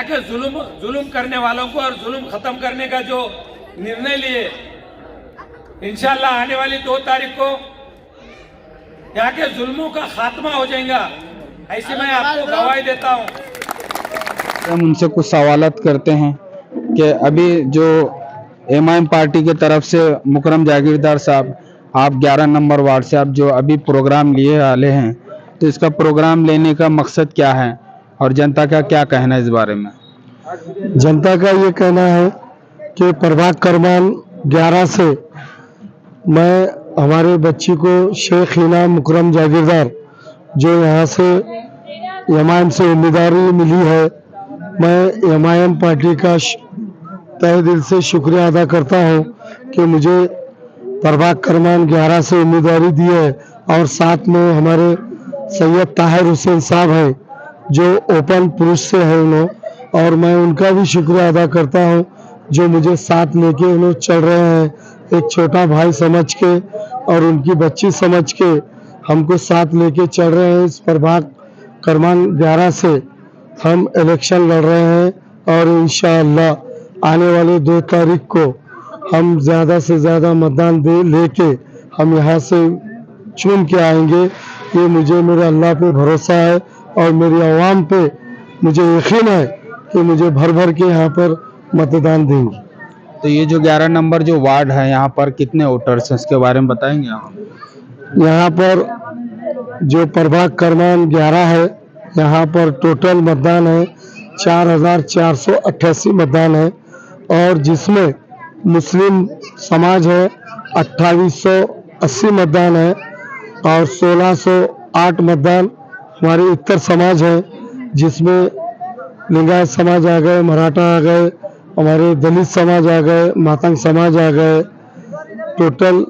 के जुल्म करने वालों को और जुल्म खत्म करने का जो निर्णय लिए, इंशाल्लाह आने वाली 2 तारीख को यहाँ के जुल्मों का खात्मा हो जाएगा, ऐसी मैं आपको गवाही देता हूँ। हम उनसे कुछ सवालात करते हैं कि अभी जो एमआईएम पार्टी की तरफ से मुकरम जागीरदार साहब, आप 11 नंबर वार्ड से आप जो अभी प्रोग्राम लिए वाले हैं, तो इसका प्रोग्राम लेने का मकसद क्या है और जनता का क्या कहना है इस बारे में? जनता का ये कहना है कि प्रभाग क्रमांक 11 से मैं हमारे बच्ची को शेख हिना मुकरम जागीरदार जो यहाँ से एमआईएम से उम्मीदवारी मिली है, मैं एमआईएम पार्टी का तहे दिल से शुक्रिया अदा करता हूँ कि मुझे प्रभाग क्रमांक 11 से उम्मीदवारी दी है। और साथ में हमारे सैयद ताहिर हुसैन साहब हैं जो ओपन पुरुष से हैं उन्होंने, और मैं उनका भी शुक्रिया अदा करता हूँ जो मुझे साथ लेके उन्होंने चल रहे हैं, एक छोटा भाई समझ के और उनकी बच्ची समझ के हमको साथ लेके चल रहे हैं। इस प्रभाग क्रमांक 11 से हम इलेक्शन लड़ रहे हैं और इंशाअल्लाह आने वाले 2 तारीख को हम ज़्यादा से ज़्यादा मतदान लेके हम यहाँ से चुन के आएंगे। ये मुझे मेरे अल्लाह पे भरोसा है और मेरी आवाम पे मुझे यकीन है कि मुझे भर भर के यहाँ पर मतदान देंगे। तो ये जो 11 नंबर जो वार्ड है, यहाँ पर कितने वोटर्स हैं, इसके बारे में बताएंगे आप? यहाँ पर जो प्रभाग क्रमांक 11 है, यहाँ पर टोटल मतदान है 4488 मतदान है, और जिसमें मुस्लिम समाज है 2880 मतदान है, और 1608 मतदान हमारे उत्तर समाज है, जिसमें लिंगायत समाज आ गए, मराठा आ गए, हमारे दलित समाज आ गए, मातंग समाज आ गए। टोटल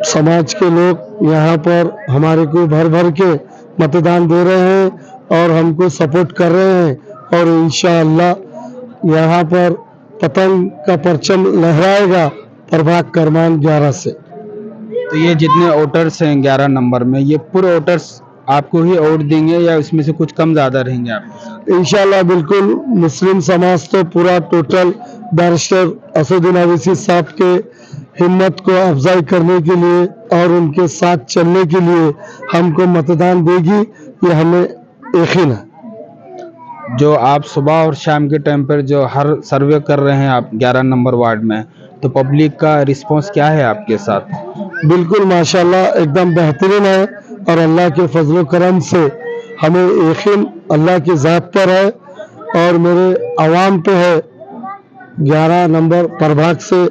समाज के लोग यहाँ पर हमारे को भर भर के मतदान दे रहे हैं और हमको सपोर्ट कर रहे हैं, और इंशाअल्लाह यहाँ पर पतंग का परचम लहराएगा प्रभाग क्रमांक 11 से। तो ये जितने वोटर्स हैं 11 नंबर में, ये पूरे वोटर्स आपको ही वोट देंगे या इसमें से कुछ कम ज़्यादा रहेंगे आपके? इंशाल्लाह बिल्कुल मुस्लिम समाज तो पूरा टोटल बैरिस्टर असदुद्दीन ओवैसी साहब के हिम्मत को अफजाई करने के लिए और उनके साथ चलने के लिए हमको मतदान देगी, ये हमें यकीन है। जो आप सुबह और शाम के टाइम पर जो हर सर्वे कर रहे हैं आप 11 नंबर वार्ड में, तो पब्लिक का रिस्पांस क्या है आपके साथ? बिल्कुल माशाल्लाह एकदम बेहतरीन है, और अल्लाह के फजल करम से हमें यकीन अल्लाह की ज़ात पर है और मेरे आवाम पे है। 11 नंबर प्रभाग से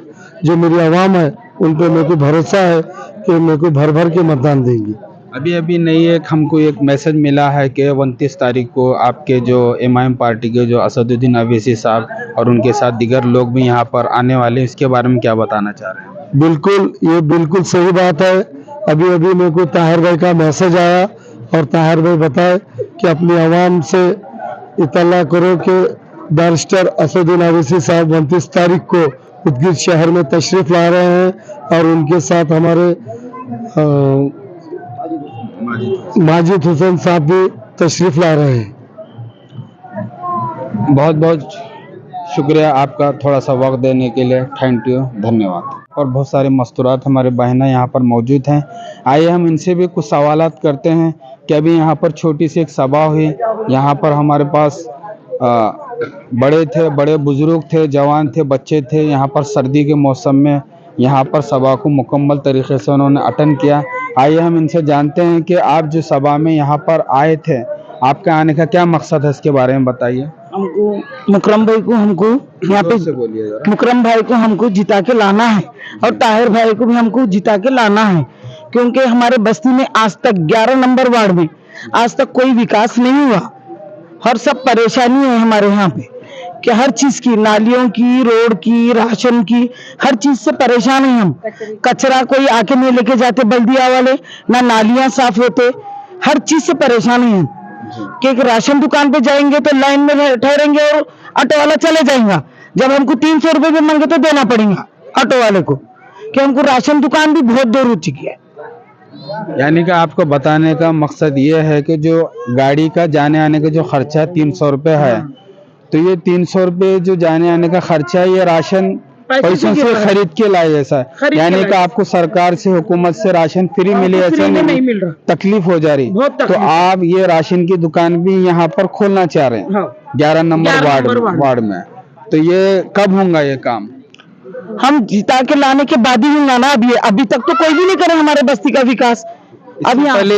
जो मेरी आवाम है उन पे मेरे को भरोसा है कि मेरे को भर भर के मतदान देंगी। अभी अभी नहीं, हमको एक मैसेज मिला है कि 29 तारीख को आपके जो एमआईएम पार्टी के जो असदुद्दीन ओवैसी साहब और उनके साथ दीगर लोग भी यहाँ पर आने वाले हैं, इसके बारे में क्या बताना चाह रहे हैं? बिल्कुल, ये बिल्कुल सही बात है। अभी अभी मेरे को ताहिर भाई का मैसेज आया और ताहिर भाई बताए कि अपनी आवाम से इतला करो कि बैरिस्टर असदुद्दीन ओवैसी साहब 29 तारीख को उदगीर शहर में तशरीफ ला रहे हैं, और उनके साथ हमारे माजिद हुसैन साहब भी तशरीफ ला रहे हैं। बहुत बहुत शुक्रिया आपका थोड़ा सा वक्त देने के लिए, थैंक यू, धन्यवाद। और बहुत सारे मस्तूरात हमारे बहनें यहाँ पर मौजूद हैं, आइए हम इनसे भी कुछ सवालात करते हैं कि अभी यहाँ पर छोटी सी एक सभा हुई, यहाँ पर हमारे पास बड़े थे, बड़े बुजुर्ग थे, जवान थे, बच्चे थे, यहाँ पर सर्दी के मौसम में यहाँ पर सभा को मुकम्मल तरीके से उन्होंने अटेंड किया। आइए हम इनसे जानते हैं कि आप जो सभा में यहाँ पर आए थे, आपके आने का क्या मकसद है, इसके बारे में बताइए। हमको मुकरम भाई को हमको यहाँ पे मुकरम भाई को हमको जिता के लाना है, और ताहिर भाई को भी हमको जिता के लाना है, क्योंकि हमारे बस्ती में आज तक 11 नंबर वार्ड में आज तक कोई विकास नहीं हुआ, और सब परेशानी है हमारे यहाँ पे कि हर चीज की, नालियों की, रोड की, राशन की, हर चीज से परेशान है हम। कचरा कोई आके नहीं लेके जाते बल्दिया वाले, ना नालियां साफ होते, हर चीज से परेशान है हम। कि एक राशन दुकान पे जाएंगे तो लाइन में ठहरेंगे और ऑटो वाला चले जाएगा, जब हमको 300 रुपए भी मांगे तो देना पड़ेगा ऑटो वाले को, कि हमको राशन दुकान भी बहुत दूर हो चुकी है। यानी कि आपको बताने का मकसद ये है कि जो गाड़ी का जाने आने का जो खर्चा 300 रुपये है, तो ये 300 रुपये जो जाने आने का खर्चा है, ये राशन पैसों से खरीद के लाए ऐसा है। यानी कि आपको सरकार से, हुकूमत से राशन फ्री मिले ऐसा नहीं मिल रहा, तकलीफ हो जा रही। तो आप ये राशन की दुकान भी यहाँ पर खोलना चाह रहे हैं 11 नंबर वार्ड में, तो ये कब होगा ये काम? हम जिता के लाने के बाद ही होगा ना। अभी तक तो कोई भी नहीं करे हमारे बस्ती का विकास।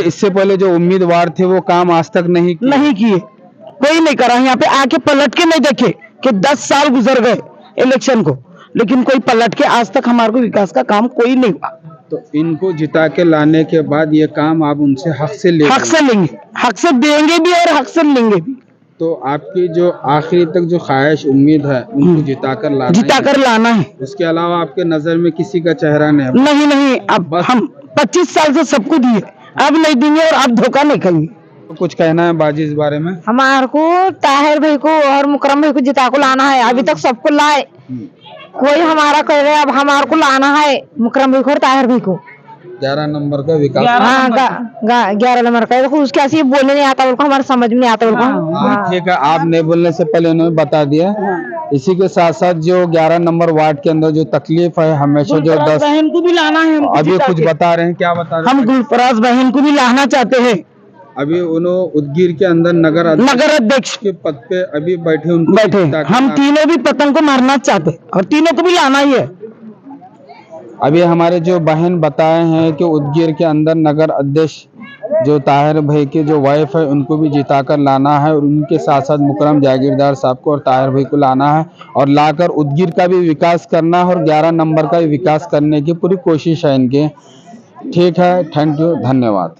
इससे पहले जो उम्मीदवार थे वो काम आज तक नहीं किए, कोई नहीं करा। यहाँ पे आके पलट के नहीं देखे कि 10 साल गुजर गए इलेक्शन को, लेकिन कोई पलट के आज तक हमारे को विकास का काम कोई नहीं हुआ। तो इनको जिता के लाने के बाद ये काम आप उनसे हक से लेंगे, हक से देंगे भी और हक से लेंगे भी। तो आपकी जो आखिरी तक जो ख्वाहिश उम्मीद है उनको जिता कर लाना है। उसके अलावा आपके नजर में किसी का चेहरा नहीं। अब हम 25 साल से सबको दिए, अब नहीं देंगे और अब धोखा नहीं खाएंगे। तो कुछ कहना है बाजी इस बारे में? हमारे को ताहिर भाई को और मुकरम भाई को जिता को लाना है। अभी तक सबको लाए, कोई हमारा कह रहे, अब हमारे को लाना है मुकरम भाई को और ताहिर भाई को। 11 नंबर का विकास, 11 नंबर का। देखो उसके ऐसे बोलने नहीं आता, उनको हमारे समझ में नहीं आता उनको। ठीक है, आप नहीं बोलने से पहले उन्होंने बता दिया। इसी के साथ साथ जो 11 नंबर वार्ड के अंदर जो तकलीफ है हमेशा, जो 10 बहन को भी लाना है। अभी कुछ बता रहे हैं, क्या बता रहे हैं? हम गुलफराज बहन को भी लाना चाहते हैं। अभी उन्होंने उदगीर के अंदर नगर अध्यक्ष के पद पे अभी बैठे हम तीनों भी पतंग को मारना चाहते और तीनों को भी लाना ही है। अभी हमारे जो बहन बताए हैं कि उदगीर के अंदर नगर अध्यक्ष जो ताहिर भाई के जो वाइफ है उनको भी जिता कर लाना है, और उनके साथ साथ मुकरम जागीरदार साहब को और ताहिर भाई को लाना है, और लाकर उदगीर का भी विकास करना है और 11 नंबर का भी विकास करने की पूरी कोशिश है इनकी। ठीक है, थैंक यू, धन्यवाद।